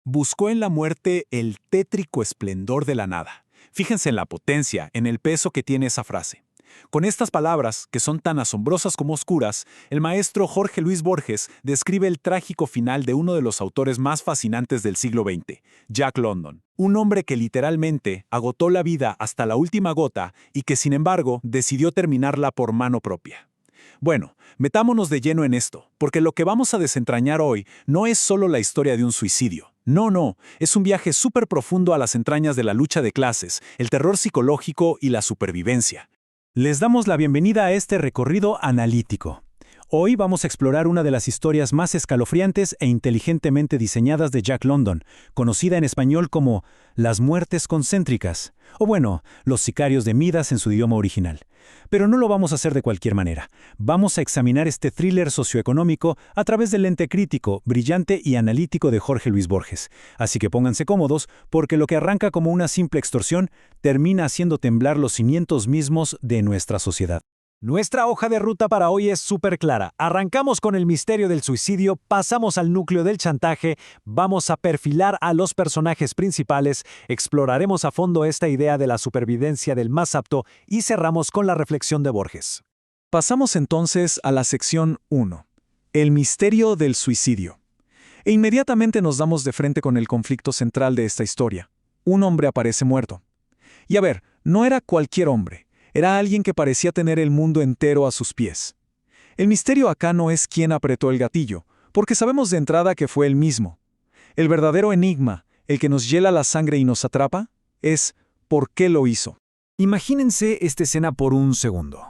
Buscó en la muerte el tétrico esplendor de la nada. Fíjense en la potencia, en el peso que tiene esa frase. Con estas palabras, que son tan asombrosas como oscuras, el maestro Jorge Luis Borges describe el trágico final de uno de los autores más fascinantes del siglo XX, Jack London. Un hombre que literalmente agotó la vida hasta la última gota y que, sin embargo, decidió terminarla por mano propia. Bueno, metámonos de lleno en esto, porque lo que vamos a desentrañar hoy no es solo la historia de un suicidio. No, es un viaje súper profundo a las entrañas de la lucha de clases, el terror psicológico y la supervivencia. Les damos la bienvenida a este recorrido analítico. Hoy vamos a explorar una de las historias más escalofriantes e inteligentemente diseñadas de Jack London, conocida en español como Las muertes concéntricas, o bueno, Los sicarios de Midas en su idioma original. Pero no lo vamos a hacer de cualquier manera. Vamos a examinar este thriller socioeconómico a través del lente crítico, brillante y analítico de Jorge Luis Borges. Así que pónganse cómodos, porque lo que arranca como una simple extorsión termina haciendo temblar los cimientos mismos de nuestra sociedad. Nuestra hoja de ruta para hoy es súper clara. Arrancamos con el misterio del suicidio, pasamos al núcleo del chantaje, vamos a perfilar a los personajes principales, exploraremos a fondo esta idea de la supervivencia del más apto y cerramos con la reflexión de Borges. Pasamos entonces a la sección 1, el misterio del suicidio. E inmediatamente nos damos de frente con el conflicto central de esta historia. Un hombre aparece muerto. Y a ver, no era cualquier hombre. Era alguien que parecía tener el mundo entero a sus pies. El misterio acá no es quién apretó el gatillo, porque sabemos de entrada que fue él mismo. El verdadero enigma, el que nos hiela la sangre y nos atrapa, es ¿por qué lo hizo? Imagínense esta escena por un segundo.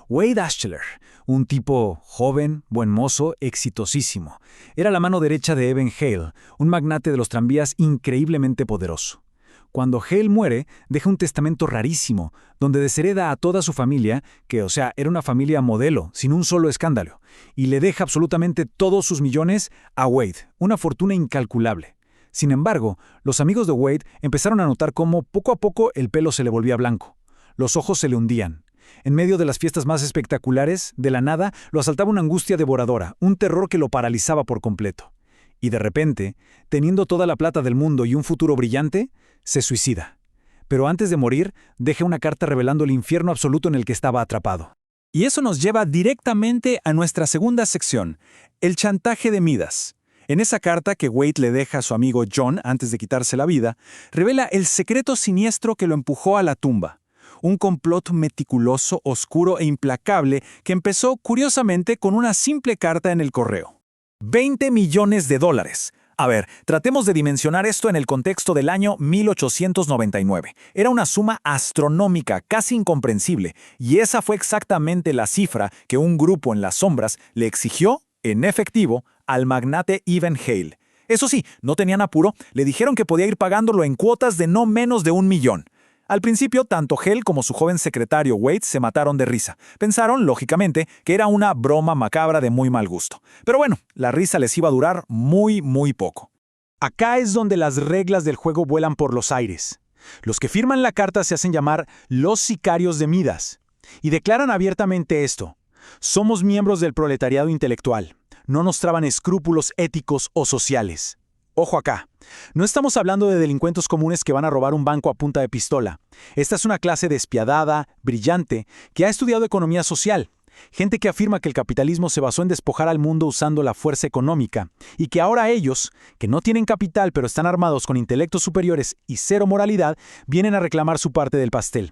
Wade Altshuler, un tipo joven, buen mozo, exitosísimo. Era la mano derecha de Evan Hale, un magnate de los tranvías increíblemente poderoso. Cuando Hale muere, deja un testamento rarísimo, donde deshereda a toda su familia, que, era una familia modelo, sin un solo escándalo, y le deja absolutamente todos sus millones a Wade, una fortuna incalculable. Sin embargo, los amigos de Wade empezaron a notar cómo, poco a poco, el pelo se le volvía blanco. Los ojos se le hundían. En medio de las fiestas más espectaculares, de la nada, lo asaltaba una angustia devoradora, un terror que lo paralizaba por completo. Y de repente, teniendo toda la plata del mundo y un futuro brillante, se suicida. Pero antes de morir, deja una carta revelando el infierno absoluto en el que estaba atrapado. Y eso nos lleva directamente a nuestra segunda sección, el chantaje de Midas. En esa carta que Wade le deja a su amigo John antes de quitarse la vida, revela el secreto siniestro que lo empujó a la tumba. Un complot meticuloso, oscuro e implacable que empezó, curiosamente, con una simple carta en el correo. $20 millones. A ver, tratemos de dimensionar esto en el contexto del año 1899. Era una suma astronómica, casi incomprensible, y esa fue exactamente la cifra que un grupo en las sombras le exigió, en efectivo, al magnate Evan Hale. Eso sí, no tenían apuro, le dijeron que podía ir pagándolo en cuotas de no menos de $1 millón. Al principio, tanto Hale como su joven secretario Wade se mataron de risa. Pensaron, lógicamente, que era una broma macabra de muy mal gusto. Pero bueno, la risa les iba a durar muy poco. Acá es donde las reglas del juego vuelan por los aires. Los que firman la carta se hacen llamar los sicarios de Midas. Y declaran abiertamente esto. Somos miembros del proletariado intelectual. No nos traban escrúpulos éticos o sociales. Ojo acá, no estamos hablando de delincuentes comunes que van a robar un banco a punta de pistola. Esta es una clase despiadada, brillante, que ha estudiado economía social. Gente que afirma que el capitalismo se basó en despojar al mundo usando la fuerza económica, y que ahora ellos, que no tienen capital pero están armados con intelectos superiores y cero moralidad, vienen a reclamar su parte del pastel.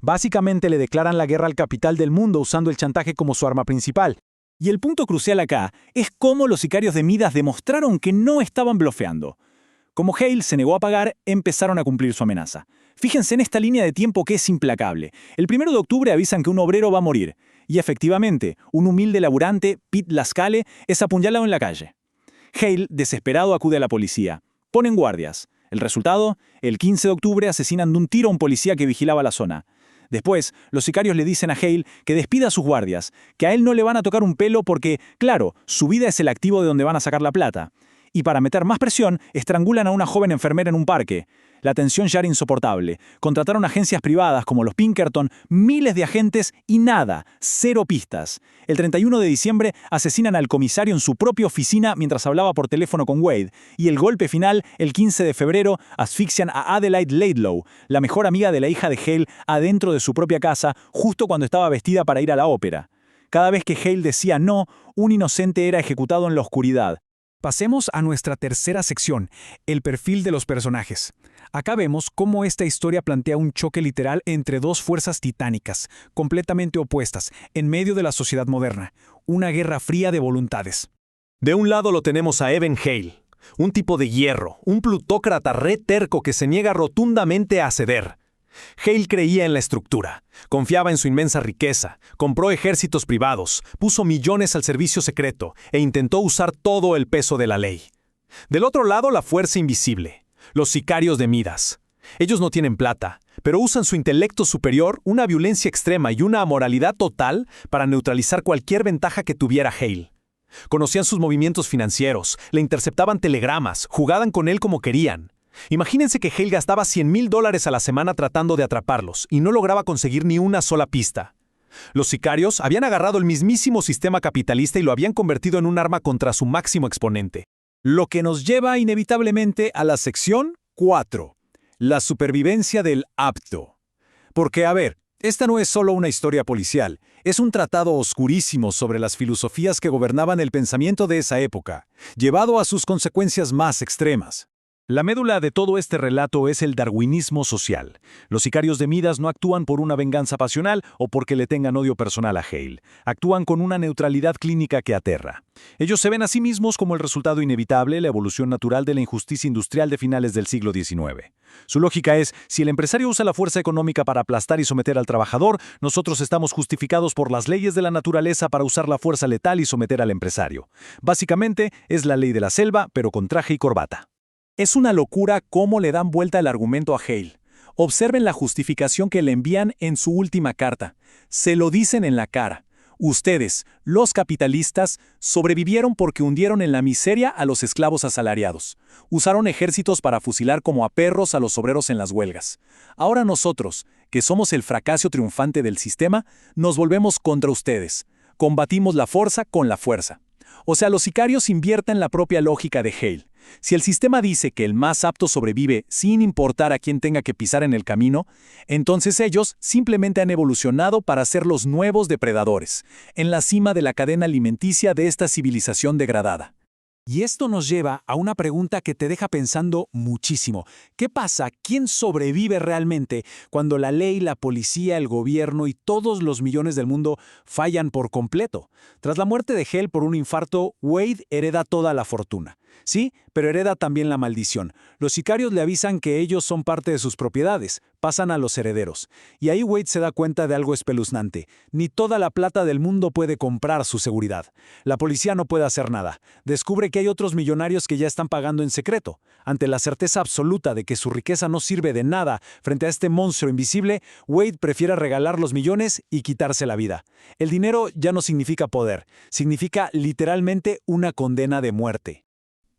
Básicamente le declaran la guerra al capital del mundo usando el chantaje como su arma principal. Y el punto crucial acá es cómo los sicarios de Midas demostraron que no estaban blofeando. Como Hale se negó a pagar, empezaron a cumplir su amenaza. Fíjense en esta línea de tiempo que es implacable. El 1 de octubre avisan que un obrero va a morir. Y efectivamente, un humilde laburante, Pete Lascale, es apuñalado en la calle. Hale, desesperado, acude a la policía. Ponen guardias. El resultado, el 15 de octubre asesinan de un tiro a un policía que vigilaba la zona. Después, los sicarios le dicen a Hale que despida a sus guardias, que a él no le van a tocar un pelo porque, claro, su vida es el activo de donde van a sacar la plata. Y para meter más presión, estrangulan a una joven enfermera en un parque. La tensión ya era insoportable. Contrataron agencias privadas como los Pinkerton, miles de agentes y nada, cero pistas. El 31 de diciembre asesinan al comisario en su propia oficina mientras hablaba por teléfono con Wade. Y el golpe final, el 15 de febrero, asfixian a Adelaide Laidlaw, la mejor amiga de la hija de Hale, adentro de su propia casa, justo cuando estaba vestida para ir a la ópera. Cada vez que Hale decía no, un inocente era ejecutado en la oscuridad. Pasemos a nuestra tercera sección, el perfil de los personajes. Acá vemos cómo esta historia plantea un choque literal entre dos fuerzas titánicas, completamente opuestas, en medio de la sociedad moderna, una guerra fría de voluntades. De un lado lo tenemos a Evan Hale, un tipo de hierro, un plutócrata re terco que se niega rotundamente a ceder. Hale creía en la estructura, confiaba en su inmensa riqueza, compró ejércitos privados, puso millones al servicio secreto e intentó usar todo el peso de la ley. Del otro lado, la fuerza invisible, los sicarios de Midas. Ellos no tienen plata, pero usan su intelecto superior, una violencia extrema y una amoralidad total para neutralizar cualquier ventaja que tuviera Hale. Conocían sus movimientos financieros, le interceptaban telegramas, jugaban con él como querían. Imagínense que Hale gastaba $100,000 a la semana tratando de atraparlos y no lograba conseguir ni una sola pista. Los sicarios habían agarrado el mismísimo sistema capitalista y lo habían convertido en un arma contra su máximo exponente. Lo que nos lleva inevitablemente a la sección 4, la supervivencia del apto. Porque, a ver, esta no es solo una historia policial, es un tratado oscurísimo sobre las filosofías que gobernaban el pensamiento de esa época, llevado a sus consecuencias más extremas. La médula de todo este relato es el darwinismo social. Los sicarios de Midas no actúan por una venganza pasional o porque le tengan odio personal a Hale. Actúan con una neutralidad clínica que aterra. Ellos se ven a sí mismos como el resultado inevitable, la evolución natural de la injusticia industrial de finales del siglo XIX. Su lógica es, si el empresario usa la fuerza económica para aplastar y someter al trabajador, nosotros estamos justificados por las leyes de la naturaleza para usar la fuerza letal y someter al empresario. Básicamente, es la ley de la selva, pero con traje y corbata. Es una locura cómo le dan vuelta el argumento a Hale. Observen la justificación que le envían en su última carta. Se lo dicen en la cara. Ustedes, los capitalistas, sobrevivieron porque hundieron en la miseria a los esclavos asalariados. Usaron ejércitos para fusilar como a perros a los obreros en las huelgas. Ahora nosotros, que somos el fracaso triunfante del sistema, nos volvemos contra ustedes. Combatimos la fuerza con la fuerza. O sea, los sicarios invierten la propia lógica de Hale. Si el sistema dice que el más apto sobrevive sin importar a quién tenga que pisar en el camino, entonces ellos simplemente han evolucionado para ser los nuevos depredadores, en la cima de la cadena alimenticia de esta civilización degradada. Y esto nos lleva a una pregunta que te deja pensando muchísimo. ¿Qué pasa? ¿Quién sobrevive realmente cuando la ley, la policía, el gobierno y todos los millones del mundo fallan por completo? Tras la muerte de Hale por un infarto, Wade hereda toda la fortuna. Sí, pero hereda también la maldición. Los sicarios le avisan que ellos son parte de sus propiedades, pasan a los herederos. Y ahí Wade se da cuenta de algo espeluznante. Ni toda la plata del mundo puede comprar su seguridad. La policía no puede hacer nada. Descubre que hay otros millonarios que ya están pagando en secreto. Ante la certeza absoluta de que su riqueza no sirve de nada frente a este monstruo invisible, Wade prefiere regalar los millones y quitarse la vida. El dinero ya no significa poder, significa literalmente una condena de muerte.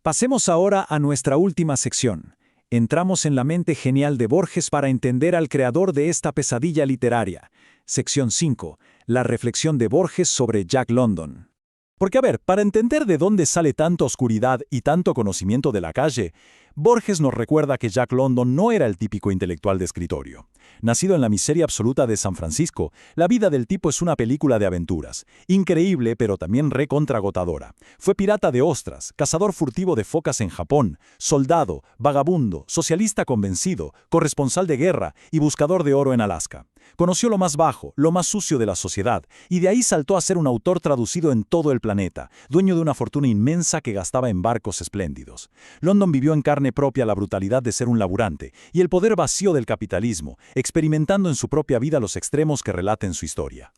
Pasemos ahora a nuestra última sección. Entramos en la mente genial de Borges para entender al creador de esta pesadilla literaria. Sección 5. La reflexión de Borges sobre Jack London. Porque a ver, para entender de dónde sale tanta oscuridad y tanto conocimiento de la calle, Borges nos recuerda que Jack London no era el típico intelectual de escritorio. Nacido en la miseria absoluta de San Francisco, la vida del tipo es una película de aventuras. Increíble, pero también recontragotadora. Fue pirata de ostras, cazador furtivo de focas en Japón, soldado, vagabundo, socialista convencido, corresponsal de guerra y buscador de oro en Alaska. Conoció lo más bajo, lo más sucio de la sociedad, y de ahí saltó a ser un autor traducido en todo el planeta, dueño de una fortuna inmensa que gastaba en barcos espléndidos. London vivió en carne propia la brutalidad de ser un laburante y el poder vacío del capitalismo, experimentando en su propia vida los extremos que relaten su historia.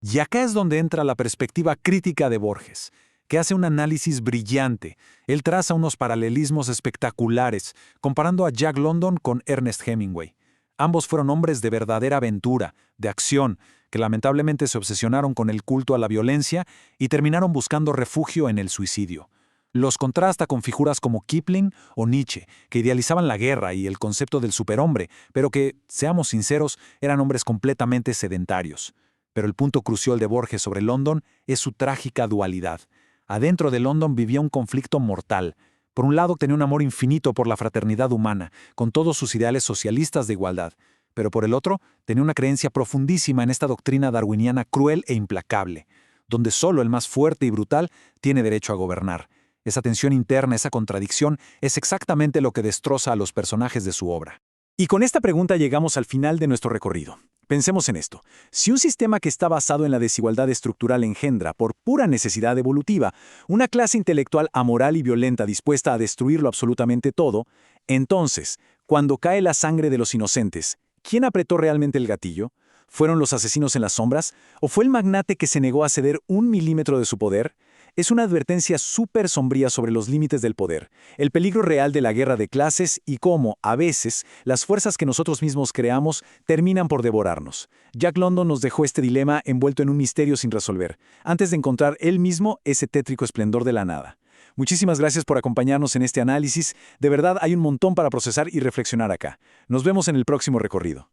Y acá es donde entra la perspectiva crítica de Borges, que hace un análisis brillante. Él traza unos paralelismos espectaculares, comparando a Jack London con Ernest Hemingway. Ambos fueron hombres de verdadera aventura, de acción, que lamentablemente se obsesionaron con el culto a la violencia y terminaron buscando refugio en el suicidio. Los contrasta con figuras como Kipling o Nietzsche, que idealizaban la guerra y el concepto del superhombre, pero que, seamos sinceros, eran hombres completamente sedentarios. Pero el punto crucial de Borges sobre London es su trágica dualidad. Adentro de London vivía un conflicto mortal. Por un lado tenía un amor infinito por la fraternidad humana, con todos sus ideales socialistas de igualdad, pero por el otro tenía una creencia profundísima en esta doctrina darwiniana cruel e implacable, donde solo el más fuerte y brutal tiene derecho a gobernar. Esa tensión interna, esa contradicción, es exactamente lo que destroza a los personajes de su obra. Y con esta pregunta llegamos al final de nuestro recorrido. Pensemos en esto. Si un sistema que está basado en la desigualdad estructural engendra, por pura necesidad evolutiva, una clase intelectual amoral y violenta dispuesta a destruirlo absolutamente todo, entonces, cuando cae la sangre de los inocentes, ¿quién apretó realmente el gatillo? ¿Fueron los asesinos en las sombras? ¿O fue el magnate que se negó a ceder 1 milímetro de su poder? Es una advertencia súper sombría sobre los límites del poder, el peligro real de la guerra de clases y cómo, a veces, las fuerzas que nosotros mismos creamos terminan por devorarnos. Jack London nos dejó este dilema envuelto en un misterio sin resolver, antes de encontrar él mismo ese tétrico esplendor de la nada. Muchísimas gracias por acompañarnos en este análisis. De verdad hay un montón para procesar y reflexionar acá. Nos vemos en el próximo recorrido.